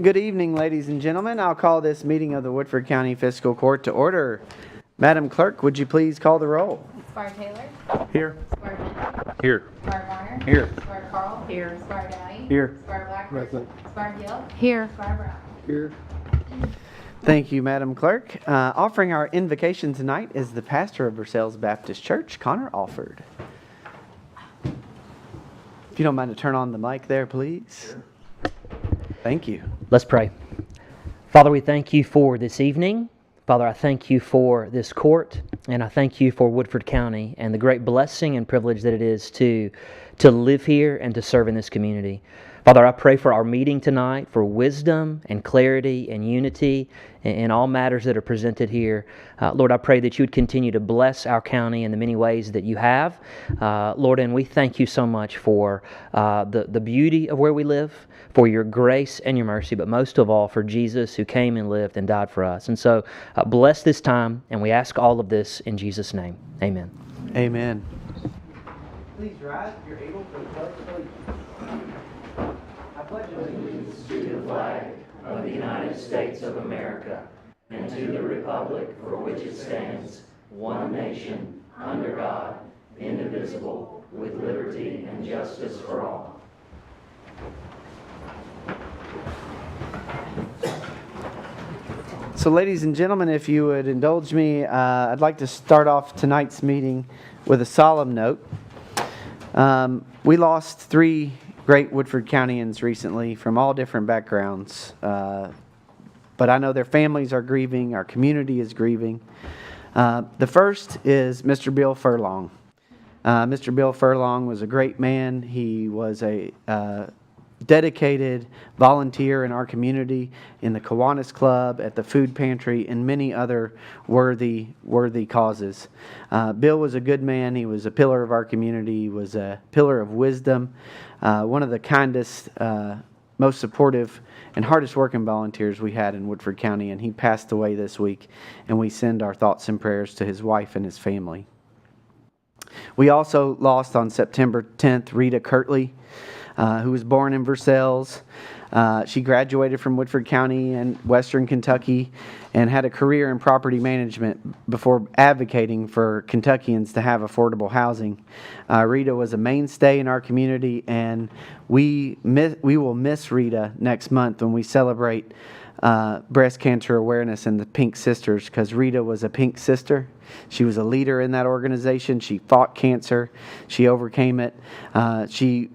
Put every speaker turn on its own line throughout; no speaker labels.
Good evening, ladies and gentlemen. I'll call this meeting of the Woodford County Fiscal Court to order. Madam Clerk, would you please call the roll?
Squire Taylor.
Here.
Squire Benton.
Here.
Squire Garner.
Here.
Squire Carl.
Here.
Squire Downey.
Here.
Squire Blackford.
Present.
Squire Gill.
Here.
Squire Brown.
Here.
Thank you, Madam Clerk. Offering our invocation tonight is the pastor of Versailles Baptist Church, Connor Alford. If you don't mind to turn on the mic there, please. Thank you.
Let's pray. Father, we thank you for this evening. Father, I thank you for this court, and I thank you for Woodford County and the great blessing and privilege that it is to live here and to serve in this community. Father, I pray for our meeting tonight for wisdom and clarity and unity in all matters that are presented here. Lord, I pray that you would continue to bless our county in the many ways that you have. Lord, and we thank you so much for the beauty of where we live, for your grace and your mercy, but most of all for Jesus who came and lived and died for us. And so bless this time, and we ask all of this in Jesus' name. Amen.
Amen. Please rise if you're able for the pledge of allegiance. I pledge allegiance
to the flag of the United States of America and to the republic for which it stands, one nation, under God, indivisible, with liberty and justice for all.
So, ladies and gentlemen, if you would indulge me, I'd like to start off tonight's meeting with a solemn note. We lost 3 great Woodford Countyans recently from all different backgrounds. But I know their families are grieving, our community is grieving. The first is Mr. Bill Furlong. Mr. Bill Furlong was a great man. He was a dedicated volunteer in our community, in the Kiwanis Club, at the food pantry, and many other worthy causes. Bill was a good man. He was a pillar of our community. He was a pillar of wisdom, one of the kindest, most supportive, and hardest working volunteers we had in Woodford County, and he passed away this week, and we send our thoughts and prayers to his wife and his family. We also lost on September 10th Rita Kirtley, who was born in Versailles. She graduated from Woodford County in Western Kentucky and had a career in property management before advocating for Kentuckians to have affordable housing. Rita was a mainstay in our community, and we will miss Rita next month when we celebrate breast cancer awareness and the Pink Sisters, because Rita was a Pink Sister. She was a leader in that organization. She fought cancer. She overcame it. She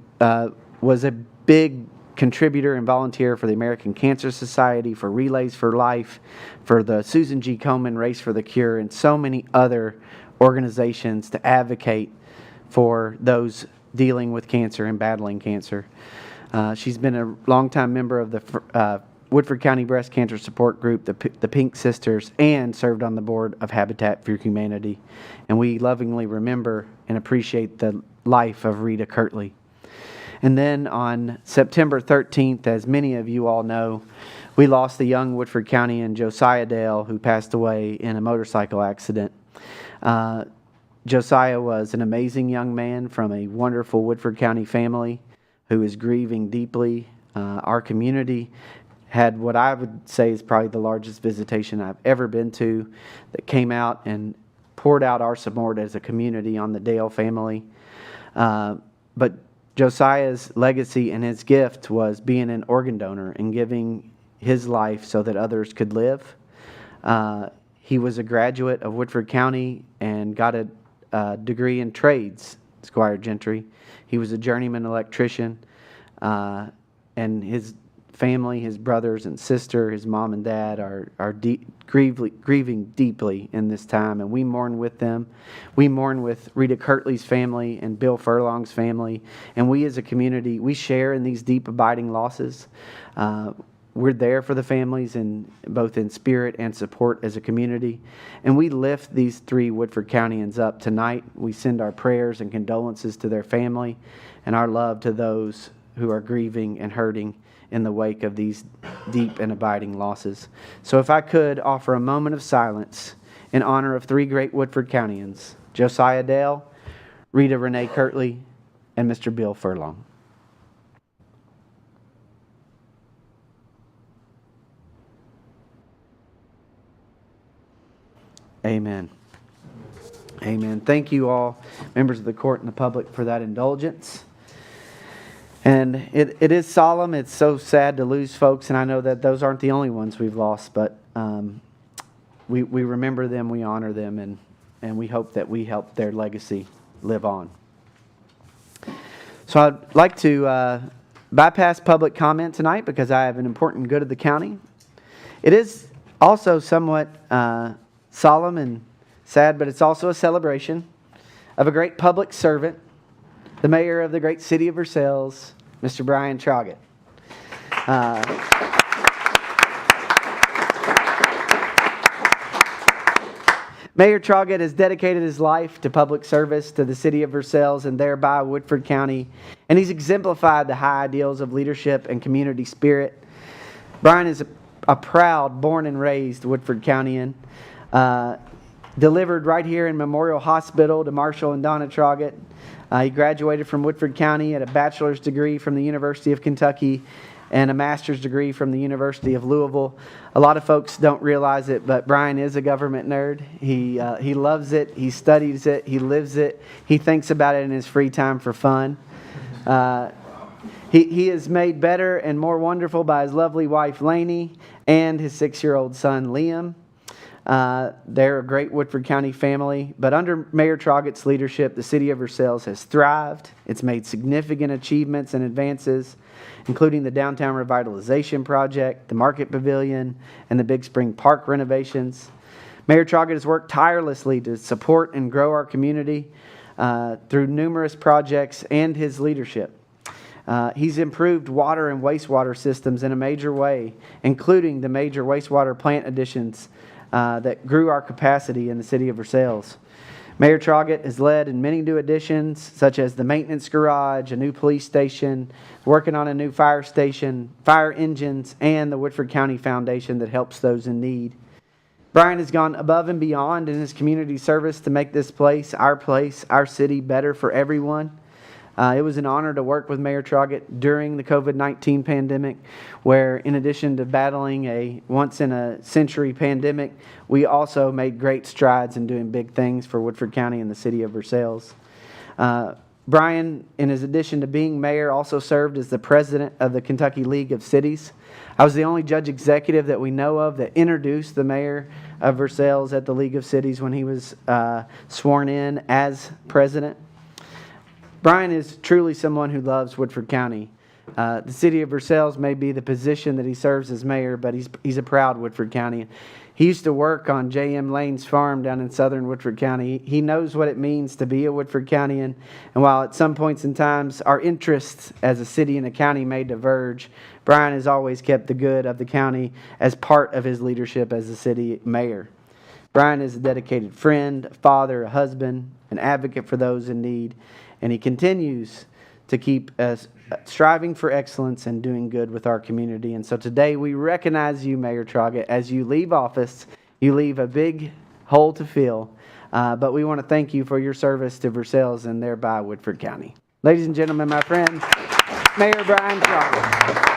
was a big contributor and volunteer for the American Cancer Society, for Relays for Life, for the Susan G. Komen Race for the Cure, and so many other organizations to advocate for those dealing with cancer and battling cancer. She's been a longtime member of the Woodford County Breast Cancer Support Group, the Pink Sisters, and served on the board of Habitat for Humanity. And we lovingly remember and appreciate the life of Rita Kirtley. And then on September 13th, as many of you all know, we lost the young Woodford County Josiah Dale, who passed away in a motorcycle accident. Josiah was an amazing young man from a wonderful Woodford County family who is grieving deeply. Our community had what I would say is probably the largest visitation I've ever been to, that came out and poured out our support as a community on the Dale family. But Josiah's legacy and his gift was being an organ donor and giving his life so that others could live. He was a graduate of Woodford County and got a degree in trades, Squire Gentry. He was a journeyman electrician, and his family, his brothers and sister, his mom and dad are grieving deeply in this time, and we mourn with them. We mourn with Rita Kirtley's family and Bill Furlong's family, and we as a community, we share in these deep abiding losses. We're there for the families, both in spirit and support as a community, and we lift these 3 Woodford Countyans up tonight. We send our prayers and condolences to their family and our love to those who are grieving and hurting in the wake of these deep and abiding losses. So if I could offer a moment of silence in honor of 3 great Woodford Countyans, Josiah Dale, Rita Renee Kirtley, and Mr. Bill Furlong. Amen. Amen. Thank you all, members of the court and the public, for that indulgence. And it is solemn. It's so sad to lose folks, and I know that those aren't the only ones we've lost, but we remember them, we honor them, and we hope that we help their legacy live on. So I'd like to bypass public comment tonight because I have an important good of the county. It is also somewhat solemn and sad, but it's also a celebration of a great public servant, the mayor of the great city of Versailles, Mr. Brian Troggett. Mayor Troggett has dedicated his life to public service to the city of Versailles and thereby Woodford County, and he's exemplified the high ideals of leadership and community spirit. Brian is a proud born and raised Woodford Countyan, delivered right here in Memorial Hospital to Marshall and Donna Troggett. He graduated from Woodford County at a bachelor's degree from the University of Kentucky and a master's degree from the University of Louisville. A lot of folks don't realize it, but Brian is a government nerd. He loves it. He studies it. He lives it. He thinks about it in his free time for fun. He is made better and more wonderful by his lovely wife, Lainey, and his 6-year-old son, Liam. They're a great Woodford County family, but under Mayor Troggett's leadership, the city of Versailles has thrived. It's made significant achievements and advances, including the downtown revitalization project, the market pavilion, and the Big Spring Park renovations. Mayor Troggett has worked tirelessly to support and grow our community through numerous projects and his leadership. He's improved water and wastewater systems in a major way, including the major wastewater plant additions that grew our capacity in the city of Versailles. Mayor Troggett has led in many new additions, such as the maintenance garage, a new police station, working on a new fire station, fire engines, and the Woodford County Foundation that helps those in need. Brian has gone above and beyond in his community service to make this place, our city, better for everyone. It was an honor to work with Mayor Troggett during the COVID-19 pandemic, where in addition to battling a once-in-a-century pandemic, we also made great strides in doing big things for Woodford County and the city of Versailles. Brian, in his addition to being mayor, also served as the president of the Kentucky League of Cities. I was the only judge executive that we know of that introduced the mayor of Versailles at the League of Cities when he was sworn in as president. Brian is truly someone who loves Woodford County. The city of Versailles may be the position that he serves as mayor, but he's a proud Woodford County. He used to work on J.M. Lane's farm down in southern Woodford County. He knows what it means to be a Woodford Countyan, and while at some points in times our interests as a city and a county may diverge, Brian has always kept the good of the county as part of his leadership as the city mayor. Brian is a dedicated friend, a father, a husband, an advocate for those in need, and he continues to keep us striving for excellence and doing good with our community. And so today we recognize you, Mayor Troggett. As you leave office, you leave a big hole to fill. But we want to thank you for your service to Versailles and thereby Woodford County. Ladies and gentlemen, my friends, Mayor Brian Troggett.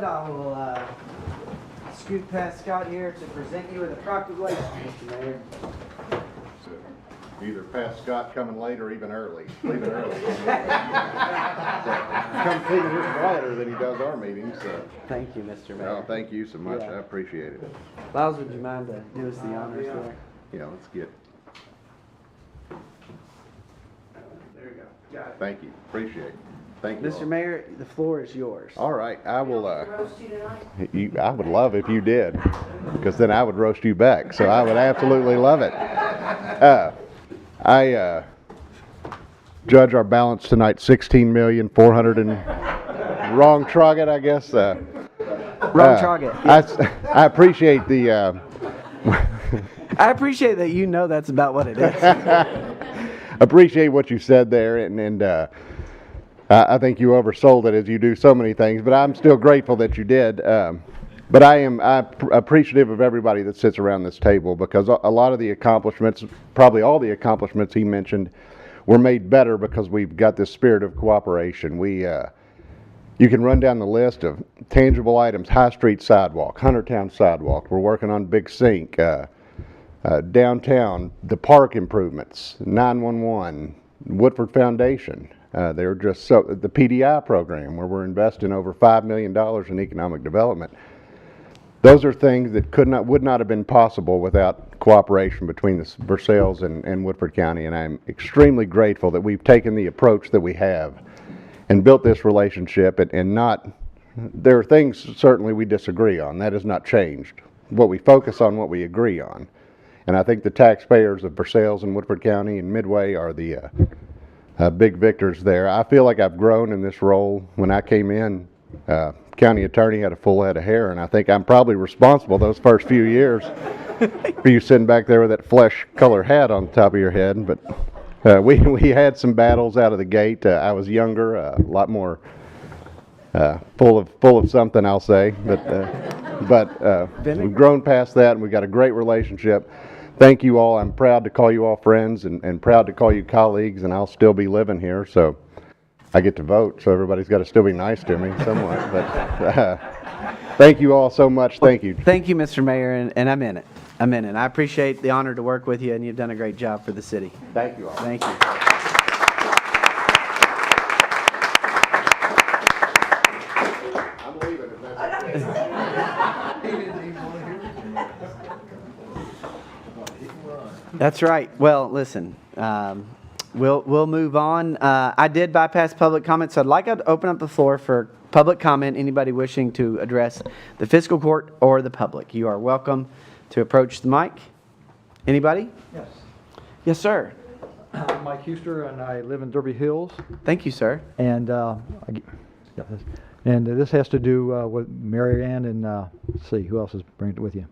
I will scoot past Scott here to present you with a proclamation, Mr. Mayor.
Either past Scott coming late or even early. Leaving early. Comes even here quieter than he does our meetings. So.
Thank you, Mr. Mayor.
No, thank you so much.
Yeah.
I appreciate it.
Lyles, would you mind to do us the honors there?
Yeah, let's get.
There you go. Got it.
Thank you. Appreciate it. Thank you.
Mr. Mayor, the floor is yours.
All right, I will. I would love if you did, because then I would roast you back. So I would absolutely love it. I judge our balance tonight, 16,400,000 and wrong Troggett, I guess.
Wrong Troggett.
I appreciate the.
I appreciate that you know that's about what it is.
Appreciate what you said there, and I think you oversold it as you do so many things, but I'm still grateful that you did. But I'm appreciative of everybody that sits around this table, because a lot of the accomplishments, probably all the accomplishments he mentioned, we're made better because we've got this spirit of cooperation. You can run down the list of tangible items: High Street sidewalk, Huntertown sidewalk. We're working on Big Sink, downtown, the park improvements, 911, Woodford Foundation. They're just the PDI program, where we're investing over $5 million in economic development. Those are things that would not have been possible without cooperation between the Versailles and Woodford County, and I'm extremely grateful that we've taken the approach that we have and built this relationship, there are things certainly we disagree on. That has not changed. What we focus on, what we agree on. And I think the taxpayers of Versailles and Woodford County and Midway are the big victors there. I feel like I've grown in this role. When I came in, county attorney had a full head of hair, and I think I'm probably responsible those first few years for you sitting back there with that flesh color hat on the top of your head. But we had some battles out of the gate. I was younger, a lot more full of something, I'll say. But we've grown past that, and we've got a great relationship. Thank you all. I'm proud to call you all friends, and proud to call you colleagues, and I'll still be living here, so I get to vote, so everybody's got to still be nice to me somewhat. But thank you all so much. Thank you.
Thank you, Mr. Mayor, and I'm in it. I appreciate the honor to work with you, and you've done a great job for the city.
Thank you all.
Thank you.
I'm leaving if that's okay.
That's right. Well, listen, we'll move on. I did bypass public comment, so I'd like to open up the floor for public comment. Anybody wishing to address the fiscal court or the public, you are welcome to approach the mic. Anybody?
Yes.
Yes, sir.
I'm Mike Huster, and I live in Derby Hills.
Thank you, sir.
And this has to do with Mary Ann and let's see, who else is bringing it with you?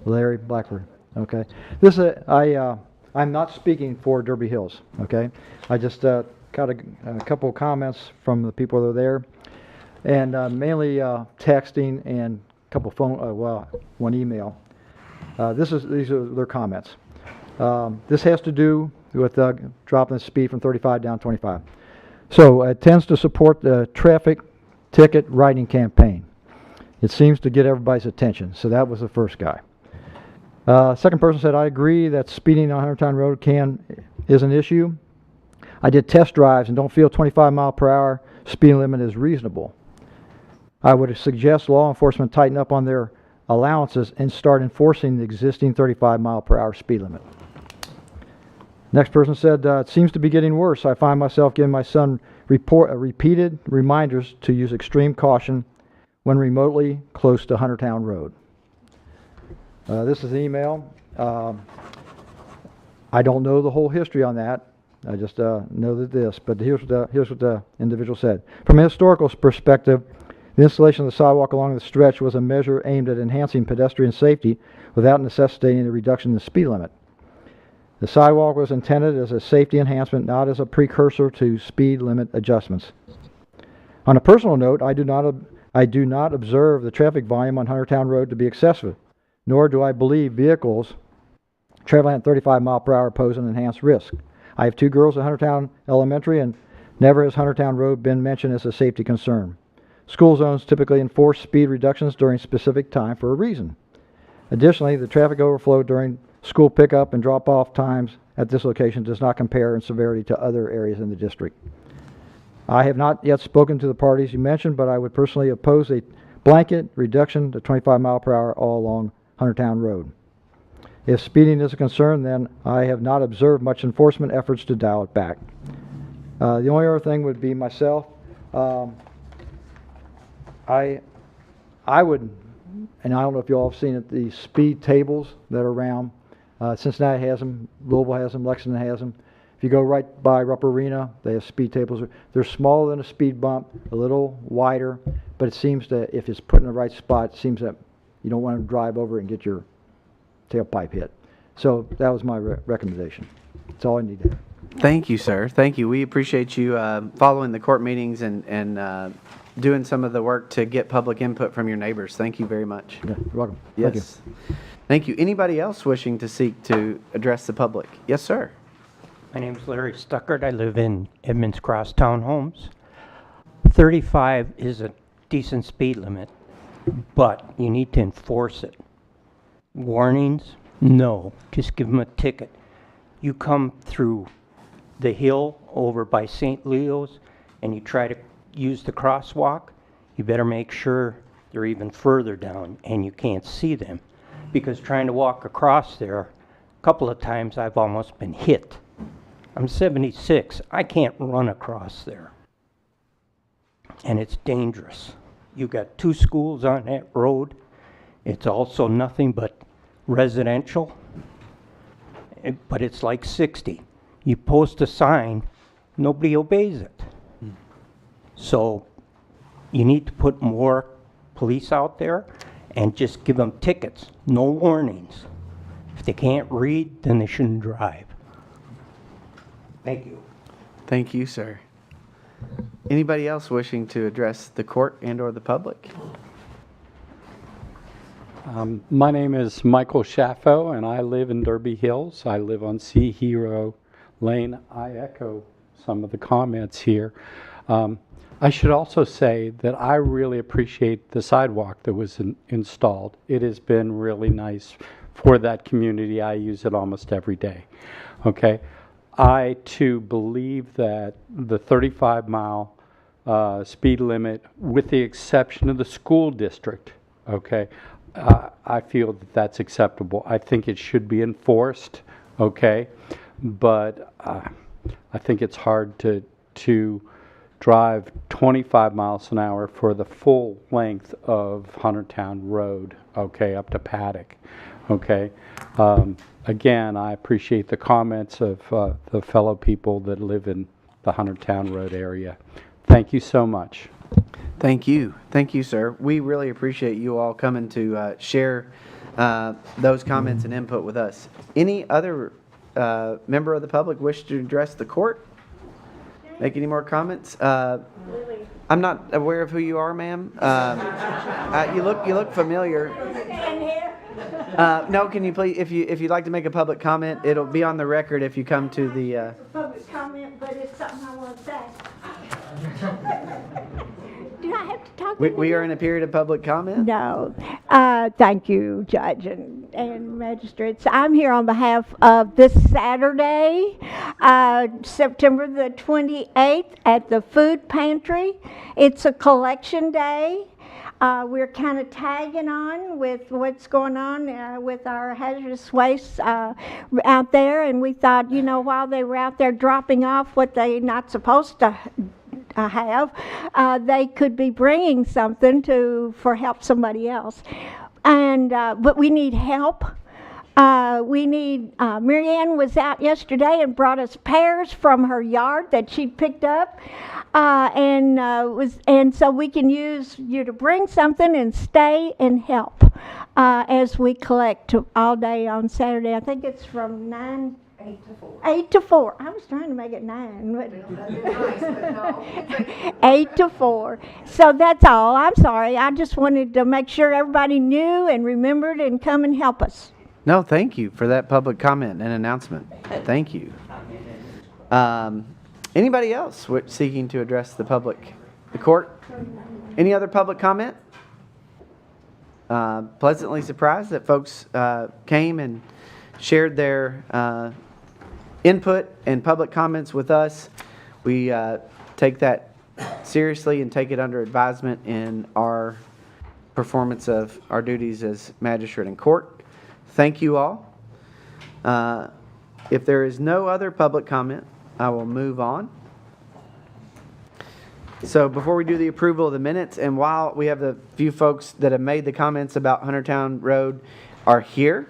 Larry Blackford. Okay. I'm not speaking for Derby Hills. Okay. I just got a couple of comments from the people that are there, and mainly texting and a couple phone, one email. These are their comments. This has to do with dropping the speed from 35 down to 25. So it tends to support the traffic ticket writing campaign. It seems to get everybody's attention. So that was the first guy. Second person said, I agree that speeding on Huntertown Road is an issue. I did test drives and don't feel 25 mile per hour speed limit is reasonable. I would suggest law enforcement tighten up on their allowances and start enforcing the existing 35 mile per hour speed limit. Next person said, it seems to be getting worse. I find myself giving my son repeated reminders to use extreme caution when remotely close to Huntertown Road. This is an email. I don't know the whole history on that. I just know that this, but here's what the individual said. From a historical perspective, the installation of the sidewalk along the stretch was a measure aimed at enhancing pedestrian safety without necessitating a reduction in the speed limit. The sidewalk was intended as a safety enhancement, not as a precursor to speed limit adjustments. On a personal note, I do not observe the traffic volume on Huntertown Road to be excessive, nor do I believe vehicles traveling at 35 mile per hour pose an enhanced risk. I have two girls at Huntertown Elementary, and never has Huntertown Road been mentioned as a safety concern. School zones typically enforce speed reductions during specific time for a reason. Additionally, the traffic overflow during school pickup and drop-off times at this location does not compare in severity to other areas in the district. I have not yet spoken to the parties you mentioned, but I would personally oppose a blanket reduction to 25 mile per hour all along Huntertown Road. If speeding is a concern, then I have not observed much enforcement efforts to dial it back. The only other thing would be myself. I would, and I don't know if you all have seen it, the speed tables that are around. Cincinnati has them, Louisville has them, Lexington has them. If you go right by Rupp Arena, they have speed tables. They're smaller than a speed bump, a little wider, but it seems that if it's put in the right spot, it seems that you don't want to drive over and get your tailpipe hit. So that was my recommendation. That's all I need to have.
Thank you, sir. Thank you. We appreciate you following the court meetings and doing some of the work to get public input from your neighbors. Thank you very much.
Yeah, you're welcome.
Yes. Thank you. Anybody else wishing to seek to address the public? Yes, sir.
My name is Larry Stuckert. I live in Edmonds Cross Townhomes. 35 is a decent speed limit, but you need to enforce it. Warnings? No. Just give them a ticket. You come through the hill over by St. Leo's and you try to use the crosswalk, you better make sure they're even further down and you can't see them. Because trying to walk across there, a couple of times I've almost been hit. I'm 76. I can't run across there. And it's dangerous. You got 2 schools on that road. It's also nothing but residential. But it's like 60. You post a sign, nobody obeys it. So you need to put more police out there and just give them tickets, no warnings. If they can't read, then they shouldn't drive. Thank you.
Thank you, sir. Anybody else wishing to address the court and or the public?
My name is Michael Schaffo, and I live in Derby Hills. I live on Sea Hero Lane. I echo some of the comments here. I should also say that I really appreciate the sidewalk that was installed. It has been really nice for that community. I use it almost every day. Okay. I, too, believe that the 35-mile speed limit, with the exception of the school district, okay, I feel that that's acceptable. I think it should be enforced, okay, but I think it's hard to drive 25 miles an hour for the full length of Huntertown Road, okay, up to Paddock, okay. Again, I appreciate the comments of the fellow people that live in the Huntertown Road area. Thank you so much.
Thank you. Thank you, sir. We really appreciate you all coming to share those comments and input with us. Any other member of the public wish to address the court? Make any more comments? I'm not aware of who you are, ma'am. You look familiar. No, can you please, if you'd like to make a public comment, it'll be on the record if you come to the.
Public comment, but it's something I want to say. Do I have to talk?
We are in a period of public comment.
No. Thank you, Judge and magistrates. I'm here on behalf of this Saturday, September the 28th at the food pantry. It's a collection day. We're kind of tagging on with what's going on with our hazardous waste out there, and we thought, you know, while they were out there dropping off what they're not supposed to have, they could be bringing something for help somebody else. And but we need help. Mary Ann was out yesterday and brought us pears from her yard that she picked up, and so we can use you to bring something and stay and help as we collect all day on Saturday. I think it's from 8 to 4. I was trying to make it 9. But 8 to 4. So that's all. I'm sorry. I just wanted to make sure everybody knew and remembered and come and help us.
No, thank you for that public comment and announcement. Thank you. Anybody else seeking to address the court? Any other public comment? Pleasantly surprised that folks came and shared their input and public comments with us. We take that seriously and take it under advisement in our performance of our duties as magistrate in court. Thank you all. If there is no other public comment, I will move on. So before we do the approval of the minutes, and while we have the few folks that have made the comments about Huntertown Road are here,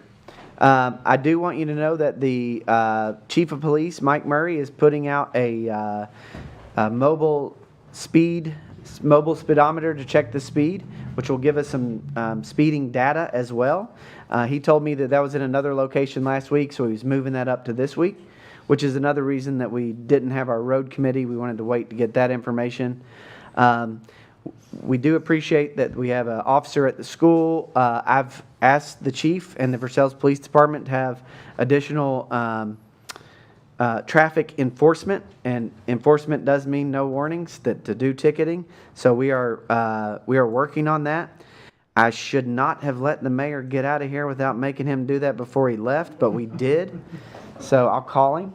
I do want you to know that the Chief of Police, Mike Murray, is putting out a mobile speedometer to check the speed, which will give us some speeding data as well. He told me that was in another location last week, so he was moving that up to this week, which is another reason that we didn't have our road committee. We wanted to wait to get that information. We do appreciate that we have an officer at the school. I've asked the chief and the Versailles Police Department to have additional traffic enforcement, and enforcement does mean no warnings, that to do ticketing. So we are working on that. I should not have let the mayor get out of here without making him do that before he left, but we did. So I'll call him.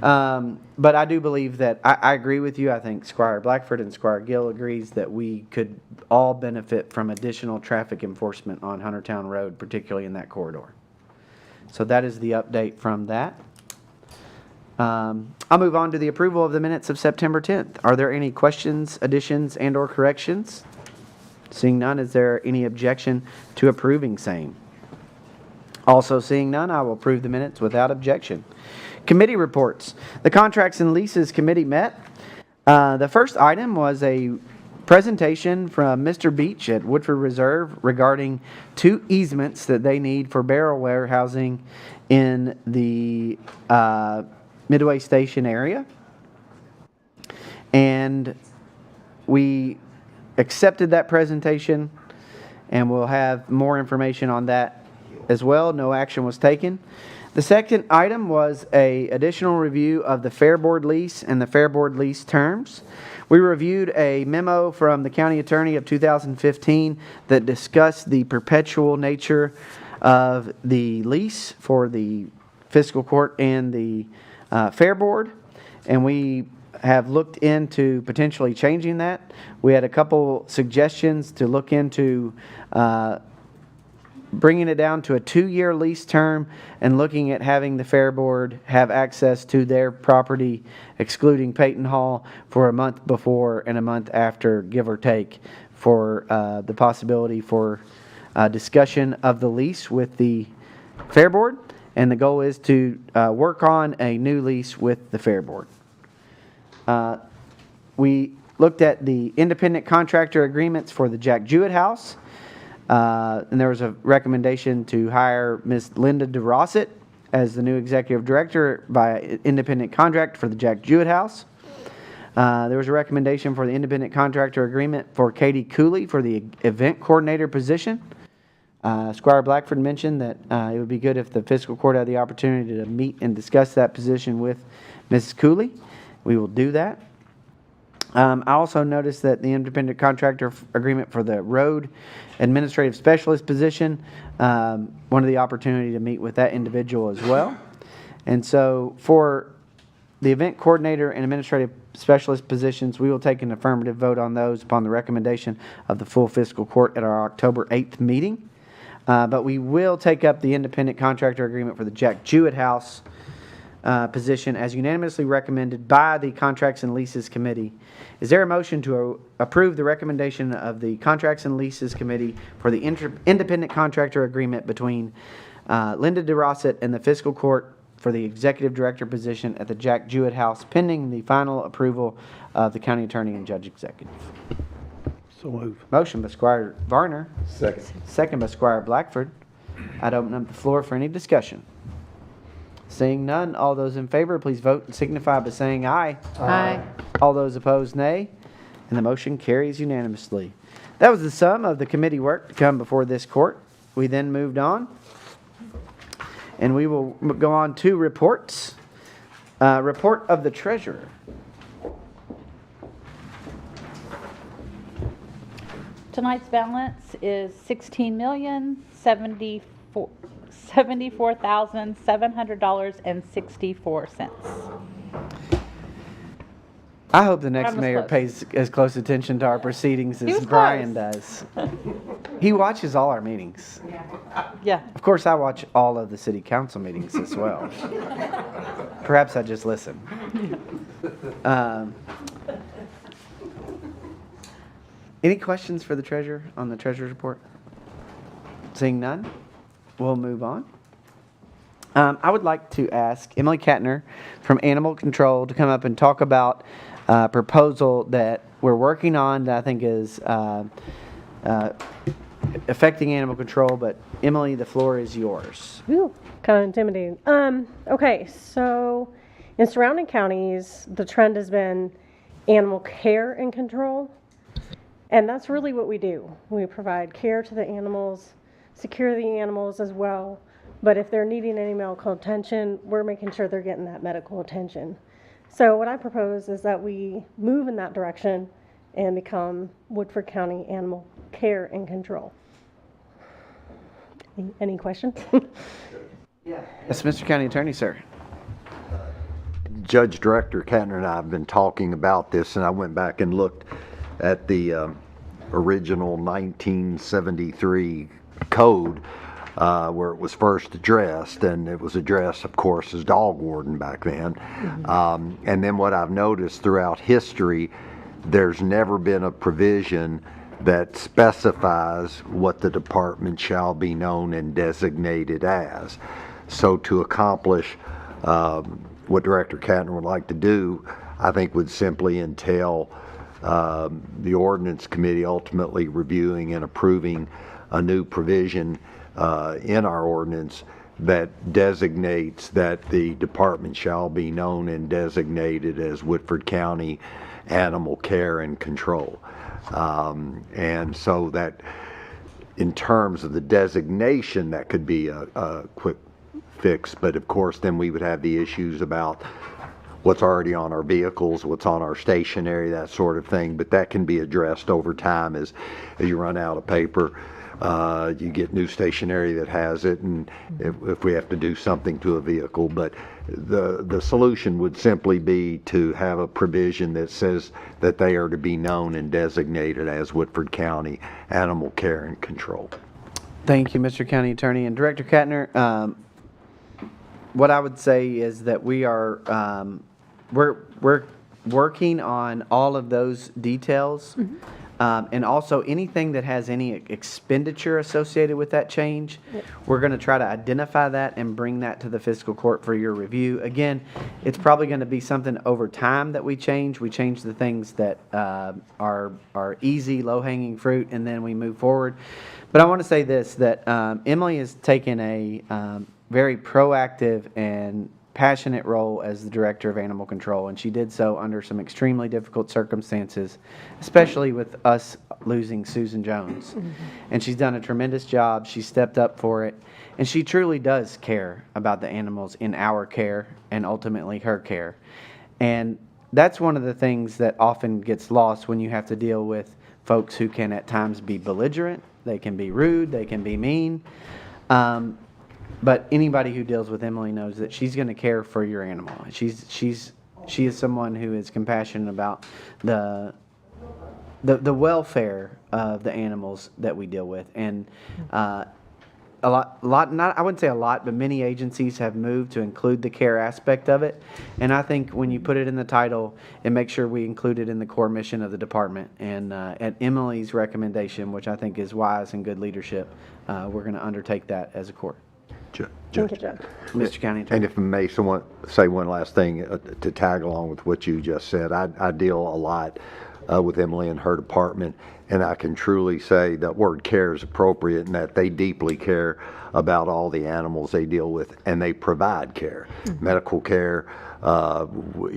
But I do believe that, I agree with you. I think Squire Blackford and Squire Gill agrees that we could all benefit from additional traffic enforcement on Huntertown Road, particularly in that corridor. So that is the update from that. I'll move on to the approval of the minutes of September 10th. Are there any questions, additions, and/or corrections? Seeing none, is there any objection to approving same? Also seeing none, I will approve the minutes without objection. Committee reports. The Contracts and Leases Committee met. The first item was a presentation from Mr. Beach at Woodford Reserve regarding 2 easements that they need for barrel warehousing in the Midway Station area. And we accepted that presentation, and we'll have more information on that as well. No action was taken. The second item was a additional review of the Fair Board lease and the Fair Board lease terms. We reviewed a memo from the county attorney of 2015 that discussed the perpetual nature of the lease for the fiscal court and the Fair Board, and we have looked into potentially changing that. We had a couple suggestions to look into bringing it down to a 2-year lease term and looking at having the Fair Board have access to their property, excluding Peyton Hall, for a month before and a month after, give or take, for the possibility for discussion of the lease with the Fair Board. And the goal is to work on a new lease with the Fair Board. We looked at the independent contractor agreements for the Jack Jewett House. And there was a recommendation to hire Ms. Linda DeRosset as the new executive director by independent contract for the Jack Jewett House. There was a recommendation for the independent contractor agreement for Katie Cooley for the event coordinator position. Squire Blackford mentioned that it would be good if the fiscal court had the opportunity to meet and discuss that position with Mrs. Cooley. We will do that. I also noticed that the independent contractor agreement for the road administrative specialist position, wanted the opportunity to meet with that individual as well. And so for the event coordinator and administrative specialist positions, we will take an affirmative vote on those upon the recommendation of the full fiscal court at our October 8th meeting. But we will take up the independent contractor agreement for the Jack Jewett House position as unanimously recommended by the Contracts and Leases Committee. Is there a motion to approve the recommendation of the Contracts and Leases Committee for the independent contractor agreement between Linda DeRosset and the Fiscal Court for the Executive Director position at the Jack Jewett House, pending the final approval of the County Attorney and Judge Executive?
So move.
Motion by Squire Varner.
Second.
Second by Squire Blackford. I'd open up the floor for any discussion. Seeing none, all those in favor, please vote and signify by saying aye.
Aye.
All those opposed, nay. And the motion carries unanimously. That was the sum of the committee work to come before this court. We then moved on, and we will go on to reports. Report of the treasurer.
Tonight's balance is $16,074,700.64.
I hope the next
Almost
mayor
close.
pays as close attention to our proceedings
He
as
was
Brian
close.
does. He watches all our meetings.
Yeah.
Of course, I watch all of the city council meetings as well. Perhaps I just listen. Any questions for the treasurer on the treasurer's report? Seeing none, we'll move on. I would like to ask Emily Katner from Animal Control to come up and talk about a proposal that we're working on that I think is affecting animal control. But Emily, the floor is yours.
Ooh, kind of intimidating. Okay, so in surrounding counties, the trend has been animal care and control. And that's really what we do. We provide care to the animals, secure the animals as well, But if they're needing any medical attention, we're making sure they're getting that medical attention. So what I propose is that we move in that direction and become Woodford County Animal Care and Control. Any questions?
Yes, Mr. County Attorney, sir.
Judge Director Katner and I have been talking about this, and I went back and looked at the original 1973 code where it was first addressed, and it was addressed, of course, as dog warden back then. And then what I've noticed throughout history, there's never been a provision that specifies what the department shall be known and designated as. So to accomplish what Director Katner would like to do, I think would simply entail the ordinance committee ultimately reviewing and approving a new provision in our ordinance that designates that the department shall be known and designated as Woodford County Animal Care and Control. And so that in terms of the designation, that could be a quick fix, but of course then we would have the issues about what's already on our vehicles, what's on our stationery, that sort of thing, but that can be addressed over time as you run out of paper. You get new stationery that has it, and if we have to do something to a vehicle, but the solution would simply be to have a provision that says that they are to be known and designated as Woodford County Animal Care and Control.
Thank you, Mr. County Attorney. And Director Katner, what I would say is that we are, we're working on all of those details. And also anything that has any expenditure associated with that change, we're going to try to identify that and bring that to the fiscal court for your review. Again, it's probably going to be something over time that we change. We change the things that are easy, low-hanging fruit, and then we move forward. But I want to say this, that Emily has taken a very proactive and passionate role as the Director of Animal Control, and she did so under some extremely difficult circumstances, especially with us losing Susan Jones. And she's done a tremendous job. She stepped up for it, and she truly does care about the animals in our care and ultimately her care. And that's one of the things that often gets lost when you have to deal with folks who can at times be belligerent, they can be rude, they can be mean. But anybody who deals with Emily knows that she's going to care for your animal. She is someone who is compassionate about the welfare of the animals that we deal with. And a lot, not, I wouldn't say a lot, but many agencies have moved to include the care aspect of it. And I think when you put it in the title, it makes sure we include it in the core mission of the department. And at Emily's recommendation, which I think is wise and good leadership, we're going to undertake that as a court.
Thank you, Judge.
Mr. County Attorney.
And if I may say one last thing to tag along with what you just said, I deal a lot with Emily and her department, and I can truly say that word care is appropriate and that they deeply care about all the animals they deal with, and they provide care, medical care.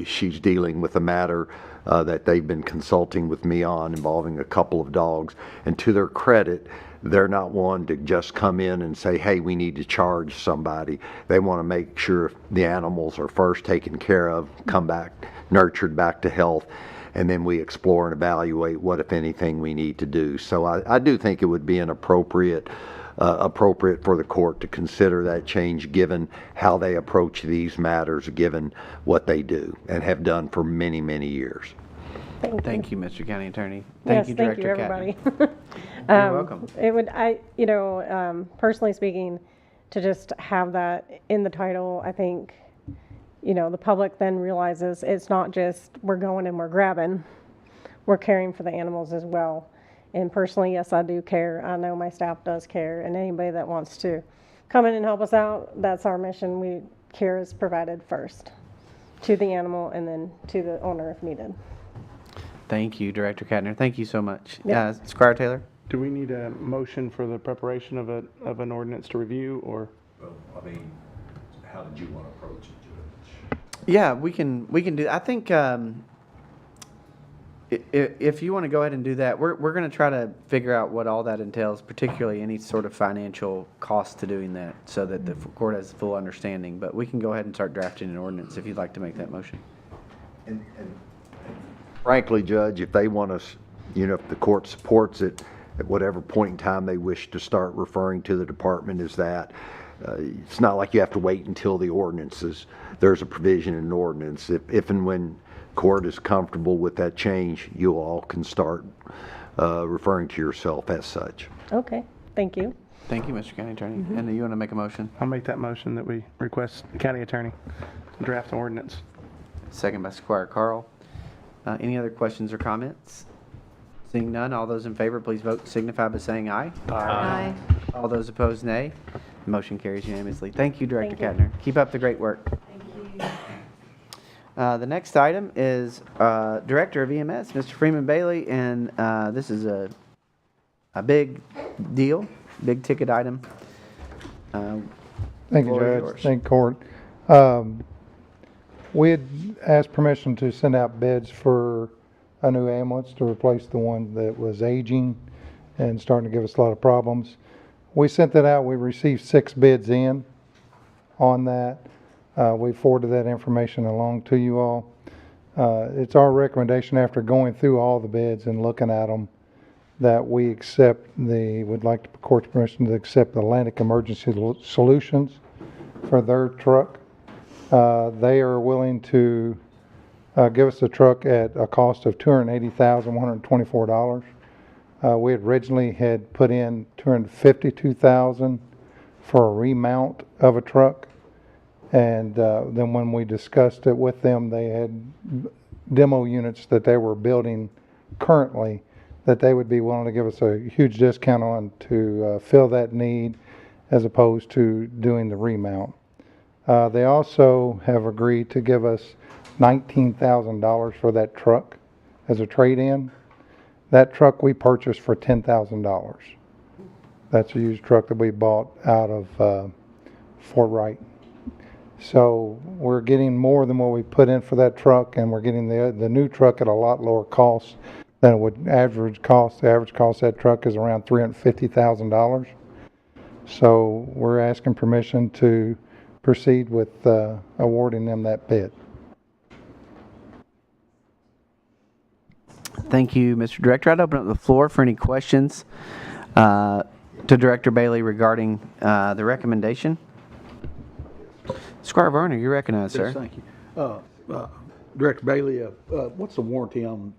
She's dealing with a matter that they've been consulting with me on involving a couple of dogs, and to their credit, they're not one to just come in and say, hey, we need to charge somebody. They want to make sure the animals are first taken care of, come back, nurtured back to health, and then we explore and evaluate what, if anything, we need to do. So I do think it would be an appropriate for the court to consider that change given how they approach these matters, given what they do and have done for many, many years.
Thank you, Mr. County Attorney. Thank you, Director
Thank you, everybody.
You're welcome.
It would, personally speaking, to just have that in the title, I think, the public then realizes it's not just we're going and we're grabbing, we're caring for the animals as well. And personally, yes, I do care. I know my staff does care, and anybody that wants to come in and help us out, that's our mission. Care is provided first to the animal and then to the owner if needed.
Thank you, Director Katner. Thank you so much.
Yep.
Squire Taylor?
Do we need a motion for the preparation of an ordinance to review, or?
Well, I mean, how did you want to approach it, Judge?
Yeah, we can do. I think If you want to go ahead and do that, we're going to try to figure out what all that entails, particularly any sort of financial cost to doing that, so that the court has full understanding. But we can go ahead and start drafting an ordinance if you'd like to make that motion.
And frankly, Judge, if they want us, if the court supports it, at whatever point in time they wish to start referring to the department as that, it's not like you have to wait until the ordinances. There's a provision in an ordinance. If and when court is comfortable with that change, you all can start referring to yourself as such.
Okay, thank you.
Thank you, Mr. County Attorney. And you want to make a motion?
I'll make that motion that we request the county attorney to draft an ordinance.
Second by Squire Carl. Any other questions or comments? Seeing none, all those in favor, please vote signify by saying aye.
Aye.
All those opposed, nay. The motion carries unanimously. Thank you, Director
Thank you.
Kettner. Keep up the great work. The next item is Director of EMS, Mr. Freeman Bailey, and this is a big deal, big ticket item.
Thank you,
Floor is
Judge.
yours.
Thank you, Court. We had asked permission to send out bids for a new ambulance to replace the one that was aging and starting to give us a lot of problems. We sent that out. We received 6 bids in on that. We forwarded that information along to you all. It's our recommendation, after going through all the bids and looking at them, that we would like the court's permission to accept Atlantic Emergency Solutions for their truck. They are willing to give us the truck at a cost of $280,124. We originally had put in $252,000 for a remount of a truck. And then when we discussed it with them, they had demo units that they were building currently that they would be willing to give us a huge discount on to fill that need, as opposed to doing the remount. They also have agreed to give us $19,000 for that truck as a trade-in. That truck we purchased for $10,000. That's a used truck that we bought out of Fort Wright. So we're getting more than what we put in for that truck, and we're getting the new truck at a lot lower cost than it would average cost. The average cost of that truck is around $350,000. So we're asking permission to proceed with awarding them that bid.
Thank you, Mr. Director. I'd open up the floor for any questions to Director Bailey regarding the recommendation. Squire Varner, you recognize, sir.
Yes, thank you. Director Bailey, what's the warranty on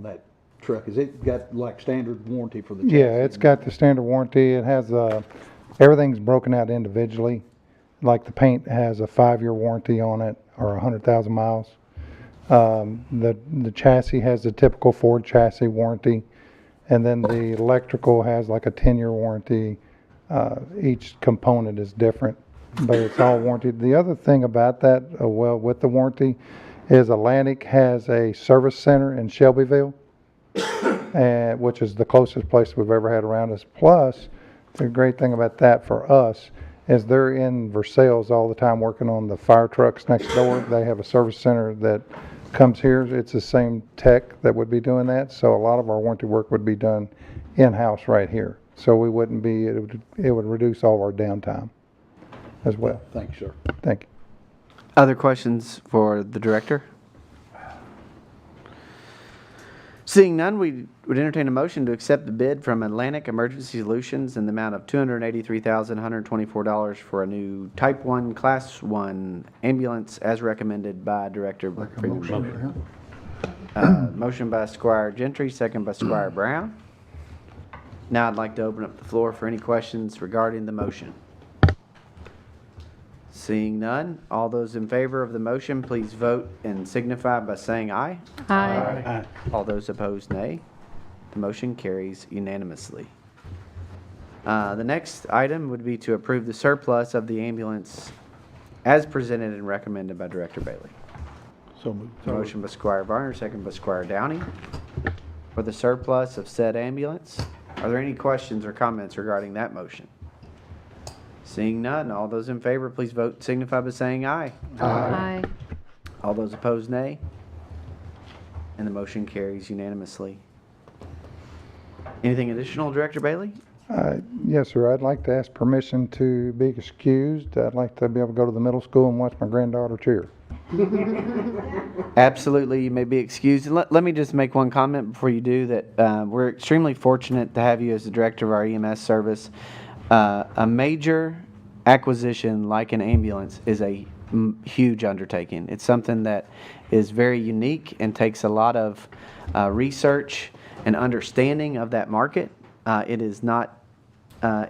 that truck? Is it got like standard warranty for the chassis?
Yeah, it's got the standard warranty. It has everything's broken out individually. Like the paint has a 5-year warranty on it, or 100,000 miles. The chassis has the typical Ford chassis warranty, and then the electrical has like a 10-year warranty. Each component is different, but it's all warranted. The other thing about that, with the warranty, is Atlantic has a service center in Shelbyville, which is the closest place we've ever had around us. Plus, the great thing about that for us is they're in Versailles all the time working on the fire trucks next door. They have a service center that comes here. It's the same tech that would be doing that, so a lot of our warranty work would be done in-house right here. So we wouldn't be, it would reduce all of our downtime as well.
Thank you, sir.
Thank you.
Other questions for the director? Seeing none, we would entertain a motion to accept the bid from Atlantic Emergency Solutions in the amount of $283,124 for a new Type 1 Class 1 ambulance as recommended by Director Freeman. Motion by Squire Gentry, second by Squire Brown. Now I'd like to open up the floor for any questions regarding the motion. Seeing none, all those in favor of the motion, please vote and signify by saying aye.
Aye.
All those opposed, nay. The motion carries unanimously. The next item would be to approve the surplus of the ambulance as presented and recommended by Director Bailey.
So moved.
Motion by Squire Varner, second by Squire Downey for the surplus of said ambulance. Are there any questions or comments regarding that motion? Seeing none, all those in favor, please vote and signify by saying aye.
Aye.
All those opposed, nay. And the motion carries unanimously. Anything additional, Director Bailey?
Yes, sir. I'd like to ask permission to be excused. I'd like to be able to go to the middle school and watch my granddaughter cheer.
Absolutely, you may be excused. And let me just make one comment before you do that. We're extremely fortunate to have you as the director of our EMS service. A major acquisition like an ambulance is a huge undertaking. It's something that is very unique and takes a lot of research and understanding of that market. It is not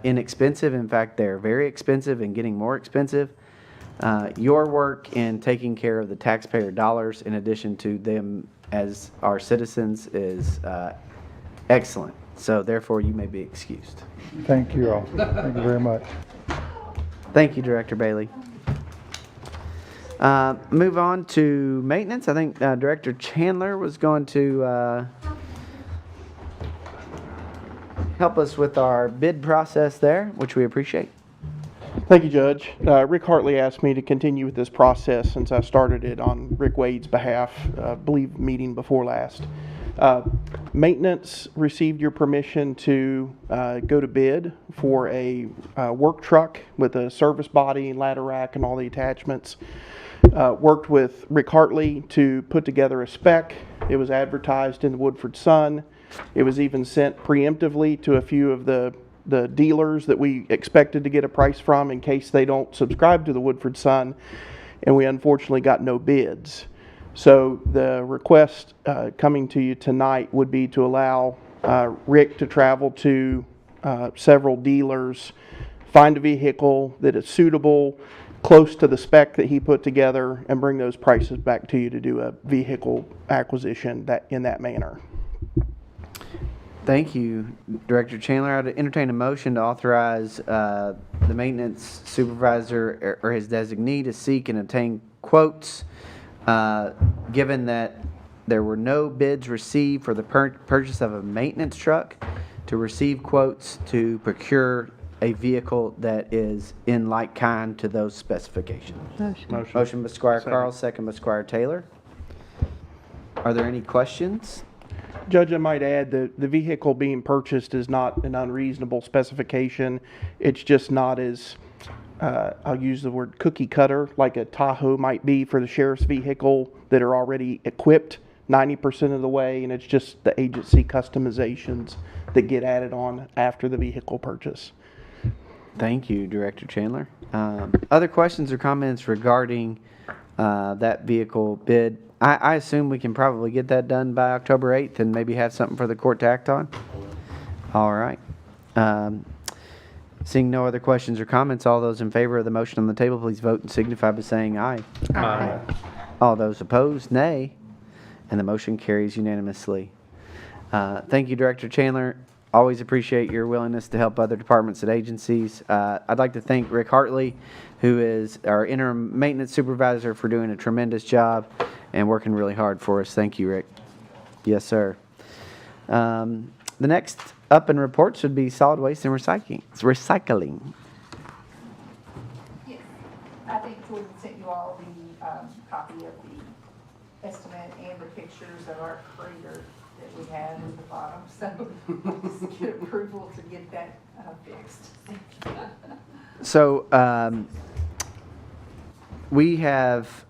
inexpensive. In fact, they're very expensive and getting more expensive. Your work in taking care of the taxpayer dollars in addition to them as our citizens is excellent. So therefore, you may be excused.
Thank you all. Thank you very much.
Thank you, Director Bailey. Move on to maintenance. I think Director Chandler was going to help us with our bid process there, which we appreciate.
Thank you, Judge. Rick Hartley asked me to continue with this process since I started it on Rick Wade's behalf, I believe meeting before last. Maintenance received your permission to go to bid for a work truck with a service body, ladder rack, and all the attachments. Worked with Rick Hartley to put together a spec. It was advertised in the Woodford Sun. It was even sent preemptively to a few of the dealers that we expected to get a price from in case they don't subscribe to the Woodford Sun, and we unfortunately got no bids. So the request coming to you tonight would be to allow Rick to travel to several dealers, find a vehicle that is suitable, close to the spec that he put together, and bring those prices back to you to do a vehicle acquisition in that manner.
Thank you, Director Chandler. I'd entertain a motion to authorize the maintenance supervisor or his designee to seek and obtain quotes, given that there were no bids received for the purchase of a maintenance truck, to receive quotes to procure a vehicle that is in like kind to those specifications. Motion by Squire Carl, second by Squire Taylor. Are there any questions?
Judge, I might add that the vehicle being purchased is not an unreasonable specification. It's just not as, I'll use the word cookie cutter, like a Tahoe might be for the sheriff's vehicle that are already equipped 90% of the way, and it's just the agency customizations that get added on after the vehicle purchase.
Thank you, Director Chandler. Other questions or comments regarding that vehicle bid? I assume we can probably get that done by October 8th and maybe have something for the court to act on? All right. Seeing no other questions or comments, all those in favor of the motion on the table, please vote and signify by saying aye. Aye. All those opposed, nay. And the motion carries unanimously. Thank you, Director Chandler. Always appreciate your willingness to help other departments and agencies. I'd like to thank Rick Hartley, who is our interim maintenance supervisor, for doing a tremendous job and working really hard for us. Thank you, Rick. Yes, sir. The next up in reports would be solid waste and recycling.
Yes, I think Jordan sent you all the copy of the estimate and the pictures of our crater that we have at the bottom. So just get approval to get that fixed.
So we have,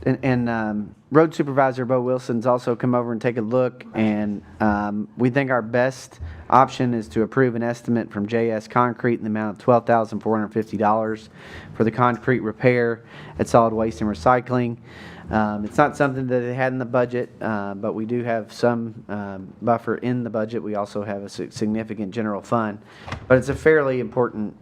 and Road Supervisor Bo Wilson's also come over and take a look, and we think our best option is to approve an estimate from JS Concrete in the amount of $12,450 for the concrete repair at solid waste and recycling. It's not something that they had in the budget, but we do have some buffer in the budget. We also have a significant general fund, but it's a fairly important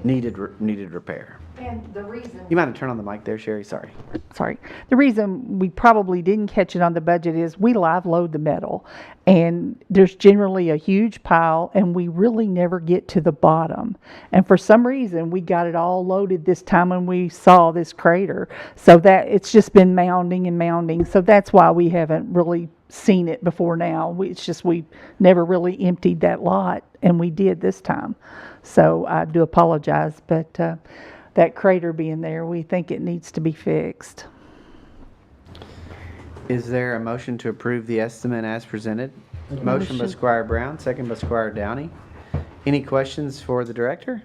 needed repair.
And the reason...
You might turn on the mic there, Sherry? Sorry.
Sorry. The reason we probably didn't catch it on the budget is we live load the metal, and there's generally a huge pile, and we really never get to the bottom. And for some reason, we got it all loaded this time when we saw this crater. So that it's just been mounding and mounding. So that's why we haven't really seen it before now. It's just we never really emptied that lot, and we did this time. So I do apologize, but that crater being there, we think it needs to be fixed.
Is there a motion to approve the estimate as presented? Motion by Squire Brown, second by Squire Downey. Any questions for the director?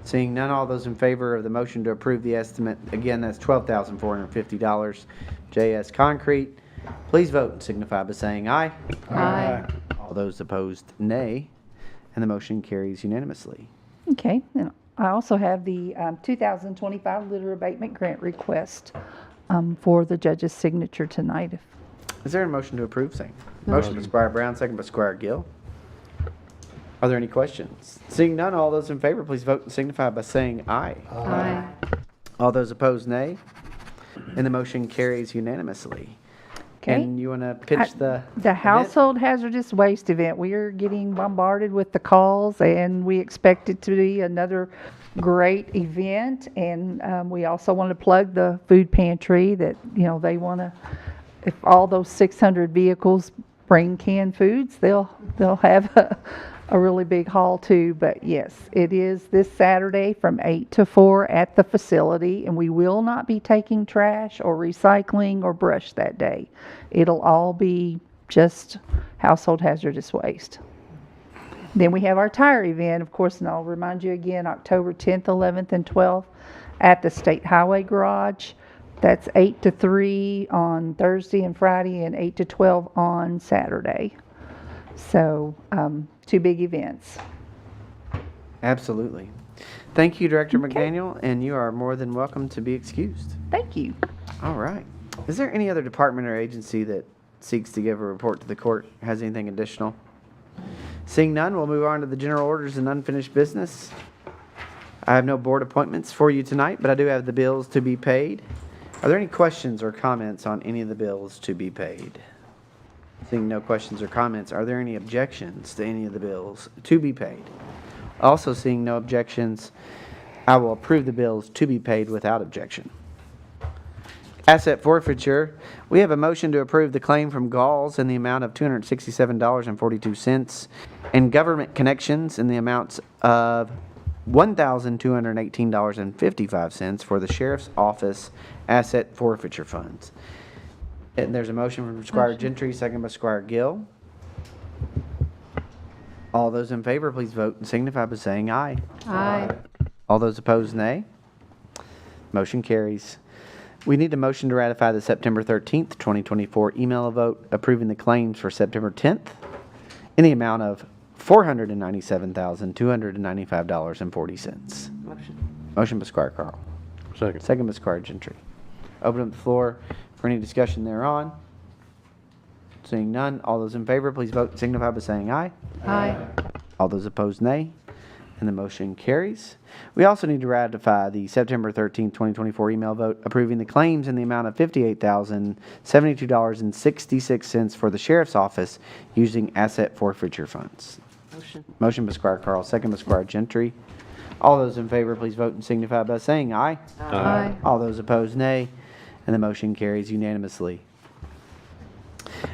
Seeing none, all those in favor of the motion to approve the estimate, again, that's $12,450, JS Concrete, please vote and signify by saying aye.
Aye.
All those opposed, nay, and the motion carries unanimously.
Okay, and I also have the 2025 litter abatement grant request for the judge's signature tonight.
Is there a motion to approve, saying? Motion by Squire Brown, second by Squire Gill. Are there any questions? Seeing none, all those in favor, please vote and signify by saying aye.
Aye.
All those opposed, nay. And the motion carries unanimously.
Okay.
And you want to pitch the event?
Household hazardous waste event. We are getting bombarded with the calls, and we expect it to be another great event. And we also want to plug the food pantry that, they want to, if all those 600 vehicles bring canned foods, they'll have a really big haul too. But yes, it is this Saturday from 8 to 4 at the facility, and we will not be taking trash or recycling or brush that day. It'll all be just household hazardous waste. Then we have our tire event, of course, and I'll remind you again, October 10th, 11th, and 12th at the State Highway Garage. That's 8 to 3 on Thursday and Friday, and 8 to 12 on Saturday. So, 2 big events.
Absolutely. Thank you, Director McDaniel, and you are more than welcome to be excused.
Thank you.
All right. Is there any other department or agency that seeks to give a report to the court, has anything additional? Seeing none, we'll move on to the general orders and unfinished business. I have no board appointments for you tonight, but I do have the bills to be paid. Are there any questions or comments on any of the bills to be paid? Seeing no questions or comments, are there any objections to any of the bills to be paid? Also seeing no objections, I will approve the bills to be paid without objection. Asset forfeiture, we have a motion to approve the claim from Galls in the amount of $267.42 and government connections in the amounts of $1,218.55 for the Sheriff's Office asset forfeiture funds. And there's a motion from Squire Gentry, second by Squire Gill. All those in favor, please vote and signify by saying aye.
Aye.
All those opposed, nay. Motion carries. We need a motion to ratify the September 13th, 2024 email vote approving the claims for September 10th in the amount of $497,295.40. Motion by Squire Carl.
Second.
Second by Squire Gentry. Open up the floor for any discussion thereon. Seeing none, all those in favor, please vote and signify by saying aye.
Aye.
All those opposed, nay. And the motion carries. We also need to ratify the September 13th, 2024 email vote approving the claims in the amount of $58,072.66 for the Sheriff's Office using asset forfeiture funds. Motion by Squire Carl, second by Squire Gentry. All those in favor, please vote and signify by saying aye.
Aye.
All those opposed, nay. And the motion carries unanimously.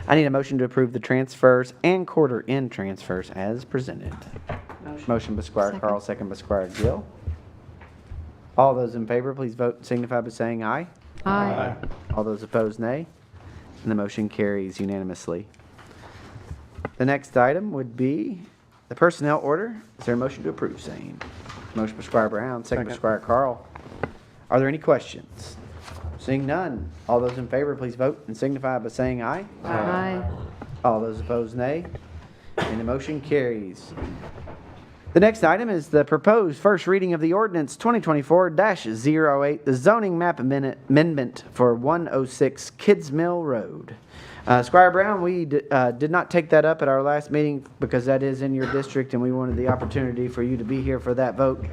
I need a motion to approve the transfers and quarter-end transfers as presented. Motion by Squire Carl, second by Squire Gill. All those in favor, please vote and signify by saying aye.
Aye.
All those opposed, nay. And the motion carries unanimously. The next item would be the personnel order. Is there a motion to approve, saying? Motion by Squire Brown, second by Squire Carl. Are there any questions? Seeing none, all those in favor, please vote and signify by saying aye.
Aye.
All those opposed, nay. And the motion carries. The next item is the proposed first reading of the ordinance 2024-08, the zoning map amendment for 106 Kids Mill Road. Squire Brown, we did not take that up at our last meeting because that is in your district and we wanted the opportunity for you to be here for that vote.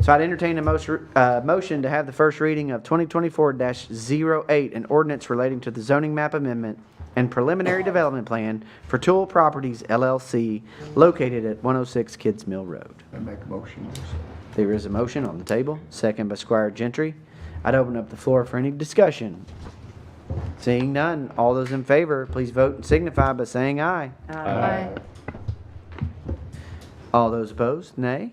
So I'd entertain a motion to have the first reading of 2024-08, an ordinance relating to the zoning map amendment and preliminary development plan for Tool Properties LLC located at 106 Kids Mill Road.
I make a motion.
There is a motion on the table, second by Squire Gentry. I'd open up the floor for any discussion. Seeing none, all those in favor, please vote and signify by saying aye.
Aye.
All those opposed, nay.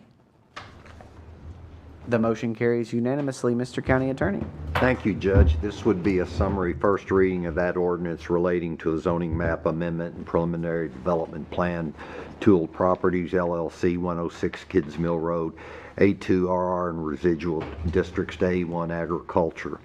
The motion carries unanimously, Mr. County Attorney.
Thank you, Judge. This would be a summary first reading of that ordinance relating to a zoning map amendment and preliminary development plan, Tooled Properties LLC, 106 Kids Mill Road, A2RR and residual districts to A1 agriculture.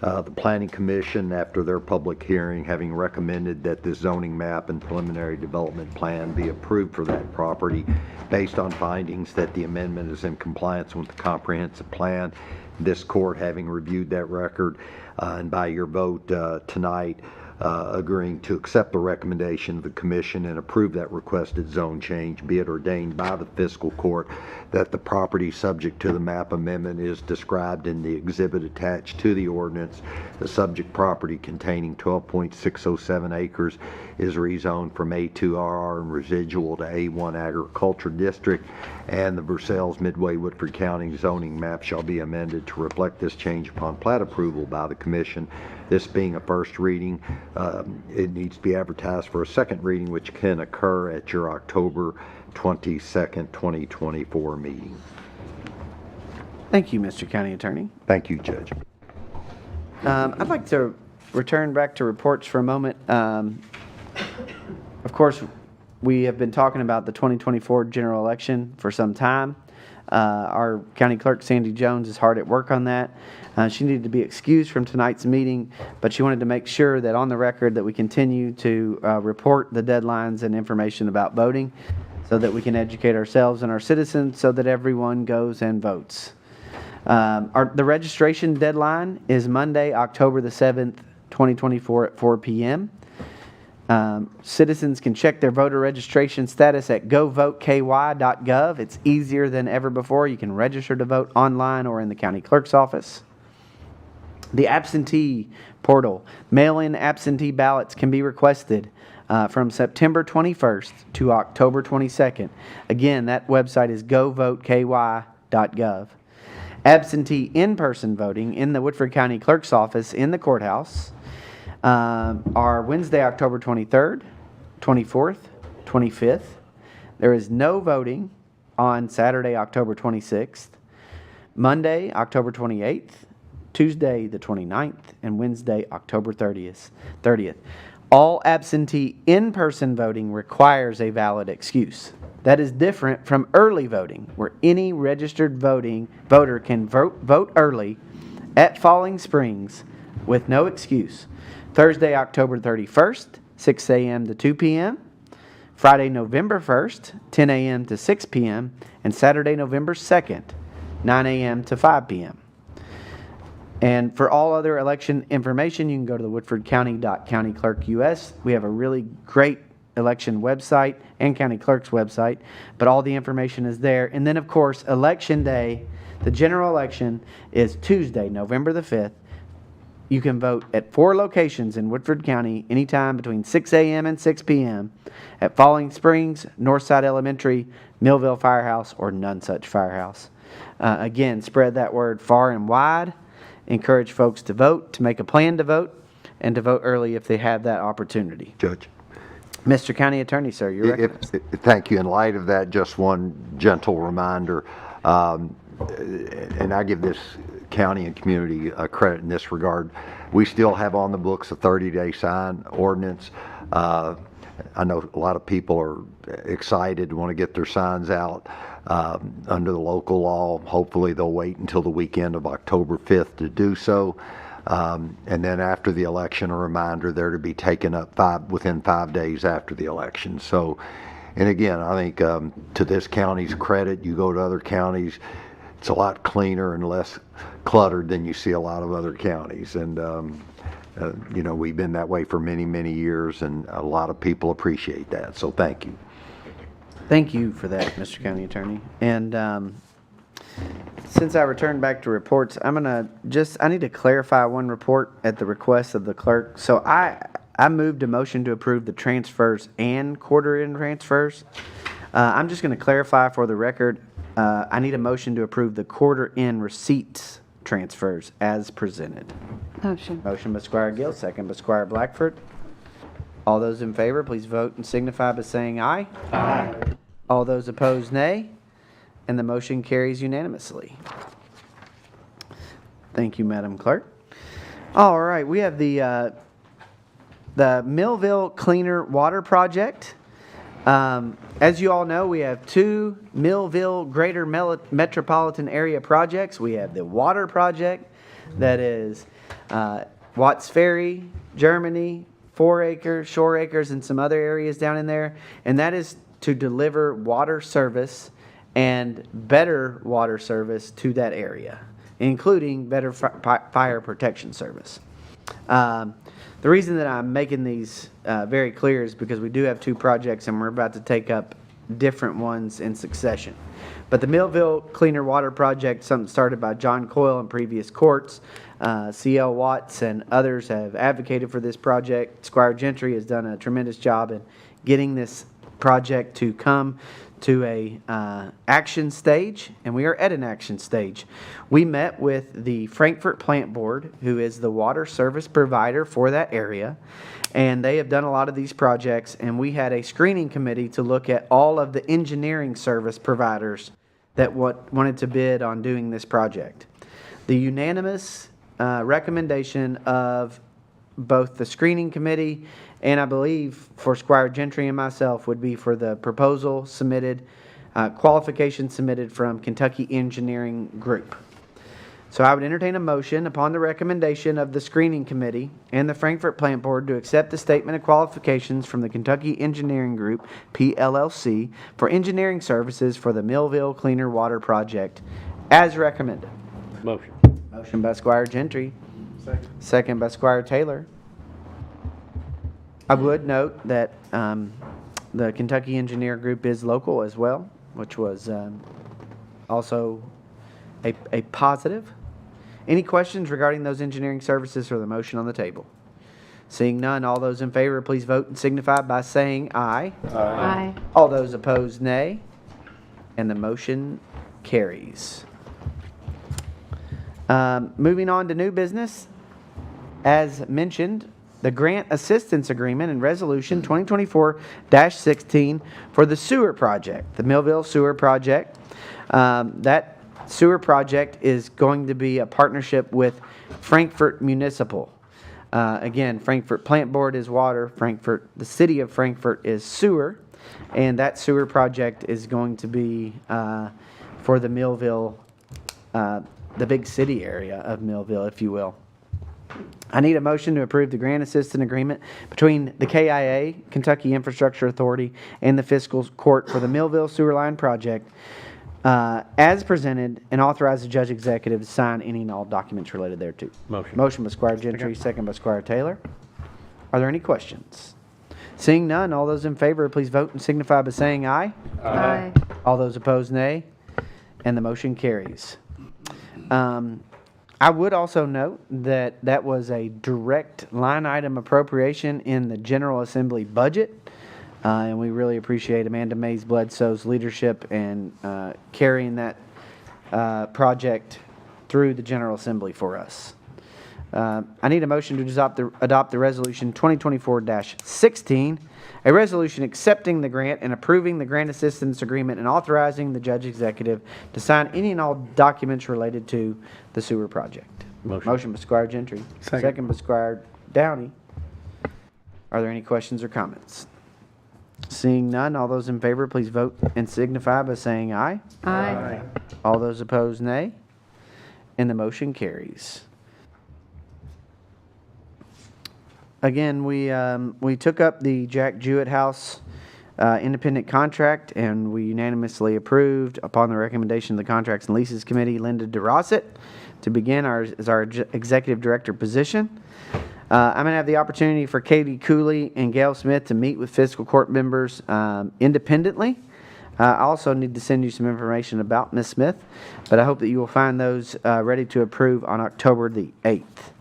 The Planning Commission, after their public hearing, having recommended that this zoning map and preliminary development plan be approved for that property based on findings that the amendment is in compliance with the comprehensive plan. This court, having reviewed that record, and by your vote tonight, agreeing to accept the recommendation of the commission and approve that requested zone change, be it ordained by the fiscal court that the property subject to the map amendment is described in the exhibit attached to the ordinance. The subject property containing 12.607 acres is rezoned from A2RR and residual to A1 agriculture district, and the Versailles Midway Woodford County zoning map shall be amended to reflect this change upon plat approval by the commission. This being a first reading, it needs to be advertised for a second reading, which can occur at your October 22nd, 2024 meeting.
Thank you, Mr. County Attorney.
Thank you, Judge.
I'd like to return back to reports for a moment. Of course, we have been talking about the 2024 general election for some time. Our county clerk, Sandy Jones, is hard at work on that. She needed to be excused from tonight's meeting, but she wanted to make sure that on the record that we continue to report the deadlines and information about voting so that we can educate ourselves and our citizens so that everyone goes and votes. The registration deadline is Monday, October the 7th, 2024 at 4 p.m. Citizens can check their voter registration status at govoteky.gov. It's easier than ever before. You can register to vote online or in the county clerk's office. The absentee portal, mail-in absentee ballots can be requested from September 21st to October 22nd. Again, that website is govoteky.gov. Absentee in-person voting in the Woodford County Clerk's office in the courthouse are Wednesday, October 23rd, 24th, 25th. There is no voting on Saturday, October 26th, Monday, October 28th, Tuesday, the 29th, and Wednesday, October 30th. All absentee in-person voting requires a valid excuse. That is different from early voting, where any registered voter can vote early at Falling Springs with no excuse. Thursday, October 31st, 6 a.m. to 2 p.m. Friday, November 1st, 10 a.m. to 6 p.m. And Saturday, November 2nd, 9 a.m. to 5 p.m. And for all other election information, you can go to the woodfordcounty.countyclerk.us. We have a really great election website and county clerk's website, but all the information is there. And then, of course, election day, the general election is Tuesday, November the 5th. You can vote at 4 locations in Woodford County anytime between 6 a.m. and 6 p.m. at Falling Springs, Northside Elementary, Millville Firehouse, or none such firehouse. Again, spread that word far and wide. Encourage folks to vote, to make a plan to vote, and to vote early if they have that opportunity.
Judge.
Mr. County Attorney, sir, you're recognized.
Thank you. In light of that, just one gentle reminder, and I give this county and community credit in this regard. We still have on the books a 30-day sign ordinance. I know a lot of people are excited, want to get their signs out under the local law. Hopefully they'll wait until the weekend of October 5th to do so. And then after the election, a reminder they're to be taken up within 5 days after the election. So, and again, I think to this county's credit, you go to other counties, it's a lot cleaner and less cluttered than you see a lot of other counties. And, you know, we've been that way for many, many years, and a lot of people appreciate that. So thank you.
Thank you for that, Mr. County Attorney. And since I returned back to reports, I need to clarify one report at the request of the clerk. So I moved a motion to approve the transfers and quarter-end transfers. I'm just going to clarify for the record. I need a motion to approve the quarter-end receipts transfers as presented.
Motion.
Motion by Squire Gill, second by Squire Blackford. All those in favor, please vote and signify by saying aye. Aye. All those opposed, nay. And the motion carries unanimously. Thank you, Madam Clerk. All right, we have the Millville Cleaner Water Project. As you all know, we have two Millville Greater Metropolitan Area projects. We have the water project that is Watts Ferry, Germany, 4 Acres, Shore Acres, and some other areas down in there. And that is to deliver water service and better water service to that area, including better fire protection service. The reason that I'm making these very clear is because we do have two projects and we're about to take up different ones in succession. But the Millville Cleaner Water Project, something started by John Coyle in previous courts. C.L. Watts and others have advocated for this project. Squire Gentry has done a tremendous job in getting this project to come to a action stage, and we are at an action stage. We met with the Frankfort Plant Board, who is the water service provider for that area, and they have done a lot of these projects, and we had a screening committee to look at all of the engineering service providers that wanted to bid on doing this project. The unanimous recommendation of both the screening committee and I believe for Squire Gentry and myself would be for the proposal submitted, qualification submitted from Kentucky Engineering Group. So I would entertain a motion upon the recommendation of the screening committee and the Frankfort Plant Board to accept the statement of qualifications from the Kentucky Engineering Group, PLLC, for engineering services for the Millville Cleaner Water Project as recommended.
Motion.
Motion by Squire Gentry. Second by Squire Taylor. I would note that the Kentucky Engineer Group is local as well, which was also a positive. Any questions regarding those engineering services or the motion on the table? Seeing none, all those in favor, please vote and signify by saying aye.
Aye.
All those opposed, nay. And the motion carries. Moving on to new business. As mentioned, the Grant Assistance Agreement and Resolution 2024-16 for the sewer project, the Millville Sewer Project. That sewer project is going to be a partnership with Frankfort Municipal. Again, Frankfort Plant Board is water, the city of Frankfort is sewer, and that sewer project is going to be for the Millville, the big city area of Millville, if you will. I need a motion to approve the grant assistance agreement between the KIA, Kentucky Infrastructure Authority, and the Fiscal Court for the Millville Sewer Line Project as presented, and authorize the judge executive to sign any and all documents related thereto.
Motion.
Motion by Squire Gentry, second by Squire Taylor. Are there any questions? Seeing none, all those in favor, please vote and signify by saying aye.
Aye.
All those opposed, nay. And the motion carries. I would also note that that was a direct line item appropriation in the General Assembly budget. And we really appreciate Amanda Mays Bledsoe's leadership and carrying that project through the General Assembly for us. I need a motion to adopt the resolution 2024-16, a resolution accepting the grant and approving the grant assistance agreement and authorizing the judge executive to sign any and all documents related to the sewer project. Motion by Squire Gentry. Second by Squire Downey. Are there any questions or comments? Seeing none, all those in favor, please vote and signify by saying aye.
Aye.
All those opposed, nay. And the motion carries. Again, we took up the Jack Jewett House independent contract, and we unanimously approved, upon the recommendation of the Contracts and Leases Committee, Linda DeRosset to begin as our executive director position. I'm going to have the opportunity for Katie Cooley and Gail Smith to meet with fiscal court members independently. I also need to send you some information about Ms. Smith, but I hope that you will find those ready to approve on October the 8th.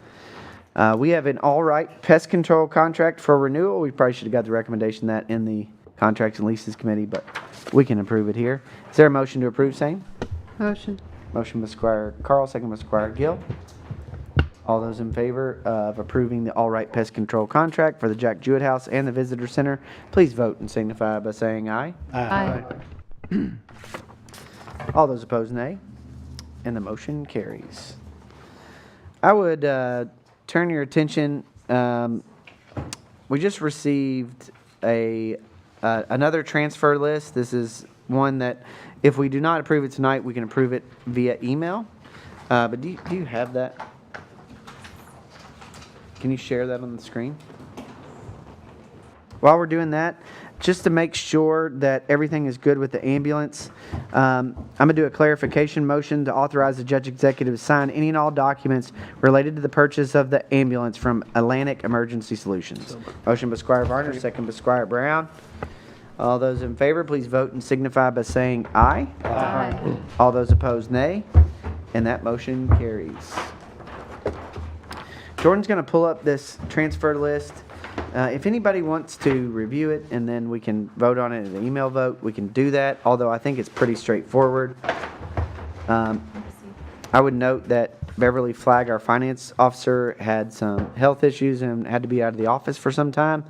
We have an all right pest control contract for renewal. We probably should have got the recommendation that in the Contracts and Leases Committee, but we can approve it here. Is there a motion to approve same?
Motion.
Motion by Squire Carl, second by Squire Gill. All those in favor of approving the all right pest control contract for the Jack Jewett House and the Visitor Center, please vote and signify by saying aye.
Aye.
All those opposed, nay. And the motion carries. I would turn your attention, we just received another transfer list. This is one that if we do not approve it tonight, we can approve it via email. But do you have that? Can you share that on the screen? While we're doing that, just to make sure that everything is good with the ambulance, I'm going to do a clarification motion to authorize the judge executive to sign any and all documents related to the purchase of the ambulance from Atlantic Emergency Solutions. Motion by Squire Varner, second by Squire Brown. All those in favor, please vote and signify by saying aye.
Aye.
All those opposed, nay. And that motion carries. Jordan's going to pull up this transfer list. If anybody wants to review it and then we can vote on it in an email vote, we can do that, although I think it's pretty straightforward. I would note that Beverly Flagg, our finance officer, had some health issues and had to be out of the office for some time.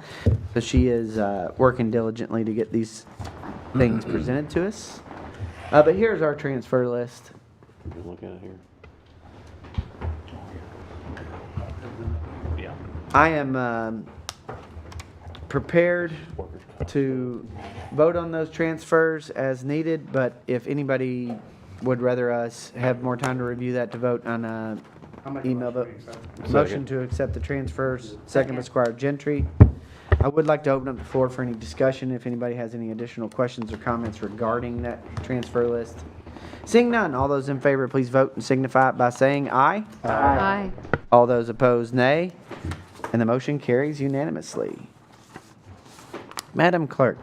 So she is working diligently to get these things presented to us. But here's our transfer list.
Look at it here.
I am prepared to vote on those transfers as needed, but if anybody would rather us have more time to review that to vote on email vote. Motion to accept the transfers, second by Squire Gentry. I would like to open up the floor for any discussion if anybody has any additional questions or comments regarding that transfer list. Seeing none, all those in favor, please vote and signify by saying aye.
Aye.
All those opposed, nay. And the motion carries unanimously. Madam Clerk,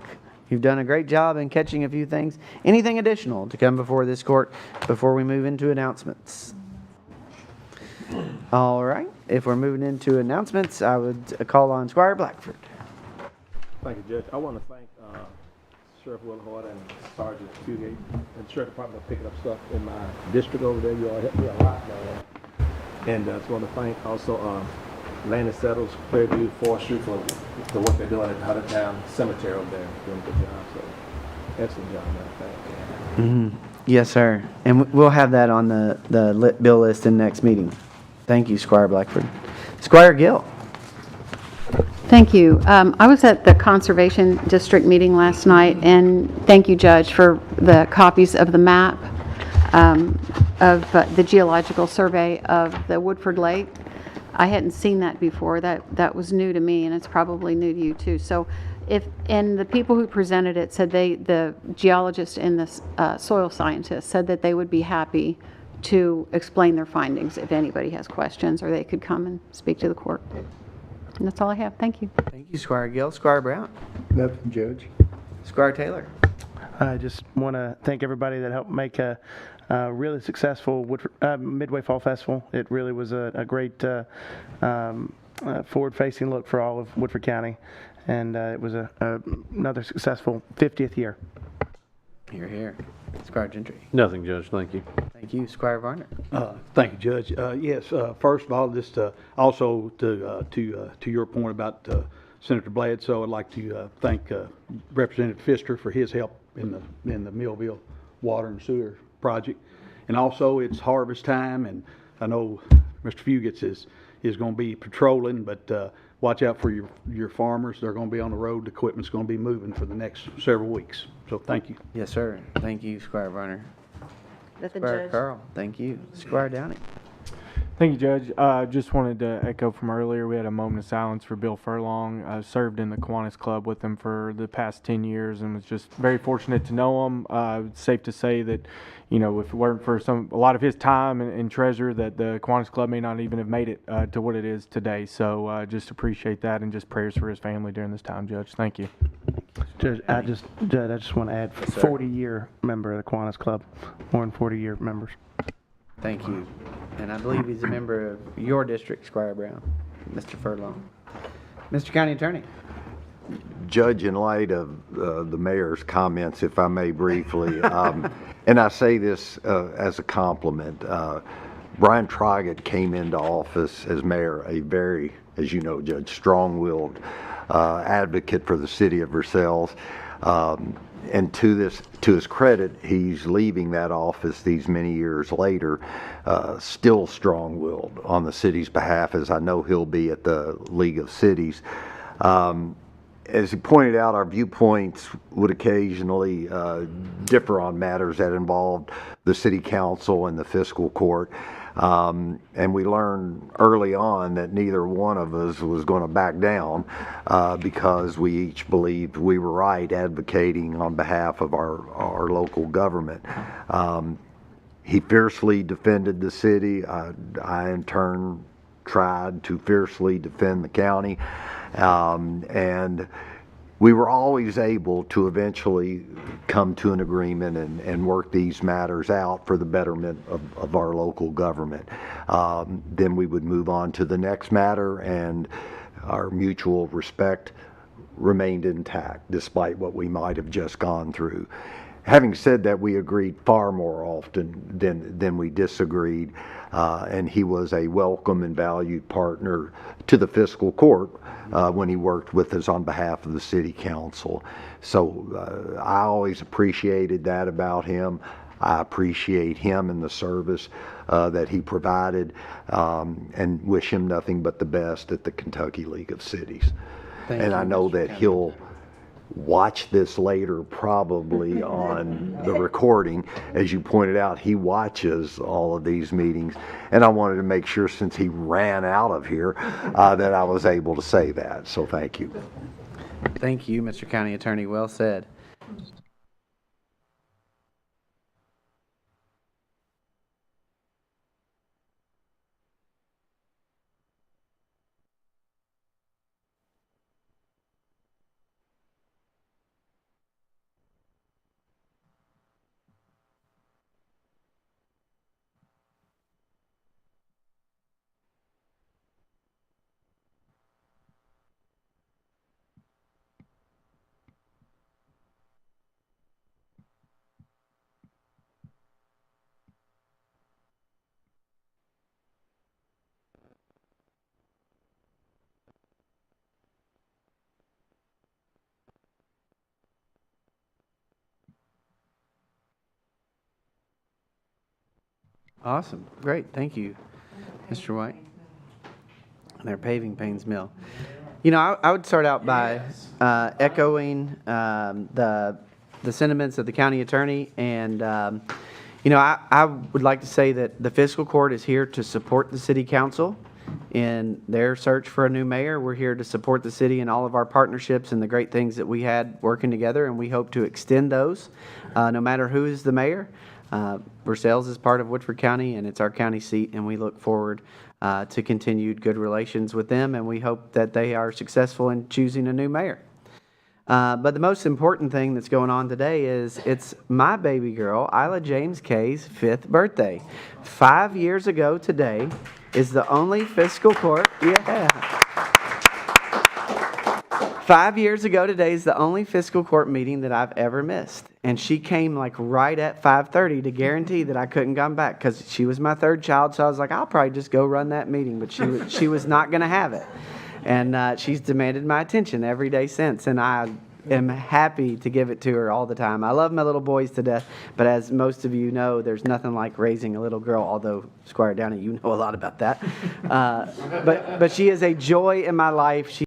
you've done a great job in catching a few things. Anything additional to come before this court before we move into announcements? All right. If we're moving into announcements, I would call on Squire Blackford.
Thank you, Judge. I want to thank Sheriff Willhard and Sergeant Fugate and the Sheriff Department for picking up stuff in my district over there. You all helped me a lot. And I just want to thank also Land and Settles, Clearview, Forestry for the work they're doing at Huddletown Cemetery over there. Doing a good job. So, excellent job, man. Thank you.
Yes, sir. And we'll have that on the bill list in next meeting. Thank you, Squire Blackford. Squire Gill.
Thank you. I was at the Conservation District meeting last night, and thank you, Judge, for the copies of the map of the geological survey of the Woodford Lake. I hadn't seen that before. That was new to me, and it's probably new to you too. So and the people who presented it said the geologist and the soil scientist said that they would be happy to explain their findings if anybody has questions, or they could come and speak to the court. And that's all I have. Thank you.
Thank you, Squire Gill. Squire Brown.
Nothing, Judge.
Squire Taylor.
I just want to thank everybody that helped make a really successful Midway Fall Festival. It really was a great forward-facing look for all of Woodford County, and it was another successful 50th year.
Hear, hear. Squire Gentry.
Nothing, Judge. Thank you.
Thank you, Squire Varner.
Thank you, Judge. Yes, first of all, just also to your point about Senator Bledsoe, I'd like to thank Representative Pfister for his help in the Millville water and sewer project. And also, it's harvest time, and I know Mr. Fugits is going to be patrolling, but watch out for your farmers. They're going to be on the road. The equipment's going to be moving for the next several weeks. So thank you.
Yes, sir. Thank you, Squire Varner.
Nothing,
Squire
Judge.
Carl. Thank you. Squire Downey.
Thank you, Judge. Just wanted to echo from earlier. We had a moment of silence for Bill Furlong. I served in the Kiwanis Club with him for the past 10 years and was just very fortunate to know him. It's safe to say that, you know, if it weren't for a lot of his time and treasure, that the Kiwanis Club may not even have made it to what it is today. So just appreciate that, and just prayers for his family during this time, Judge. Thank you.
Judge, I just want to add 40-year member of the Kiwanis Club, more than 40-year members.
Thank you. And I believe he's a member of your district, Squire Brown, Mr. Furlong. Mr. County Attorney.
Judge, in light of the mayor's comments, if I may briefly, and I say this as a compliment, Brian Trogett came into office as mayor, a very, as you know, Judge, strong-willed advocate for the city of Versailles. And to his credit, he's leaving that office these many years later, still strong-willed on the city's behalf, as I know he'll be at the League of Cities. As he pointed out, our viewpoints would occasionally differ on matters that involved the city council and the fiscal court. And we learned early on that neither one of us was going to back down because we each believed we were right advocating on behalf of our local government. He fiercely defended the city. I in turn tried to fiercely defend the county. And we were always able to eventually come to an agreement and work these matters out for the betterment of our local government. Then we would move on to the next matter, and our mutual respect remained intact despite what we might have just gone through. Having said that, we agreed far more often than we disagreed, and he was a welcome and valued partner to the fiscal court when he worked with us on behalf of the city council. So I always appreciated that about him. I appreciate him and the service that he provided, and wish him nothing but the best at the Kentucky League of Cities. And I know that he'll watch this later, probably on the recording. As you pointed out, he watches all of these meetings, and I wanted to make sure, since he ran out of here, that I was able to say that. So thank you.
Thank you, Mr. County Attorney. Well said. Awesome. Great. Thank you, Mr. White. They're paving Payne's Mill. You know, I would start out by echoing the sentiments of the county attorney. And, you know, I would like to say that the fiscal court is here to support the city council in their search for a new mayor. We're here to support the city in all of our partnerships and the great things that we had working together, and we hope to extend those no matter who is the mayor. Versailles is part of Woodford County, and it's our county seat, and we look forward to continued good relations with them, and we hope that they are successful in choosing a new mayor. But the most important thing that's going on today is it's my baby girl, Isla James Kay's 5th birthday. 5 years ago today is the only fiscal court, 5 years ago today is the only fiscal court meeting that I've ever missed. And she came like right at 5:30 to guarantee that I couldn't come back, because she was my third child. So I was like, I'll probably just go run that meeting. But she was not going to have it. And she's demanded my attention every day since. And I am happy to give it to her all the time. I love my little boys to death. But as most of you know, there's nothing like raising a little girl, although, Squire Downey, you know a lot about that. But she is a joy in my life.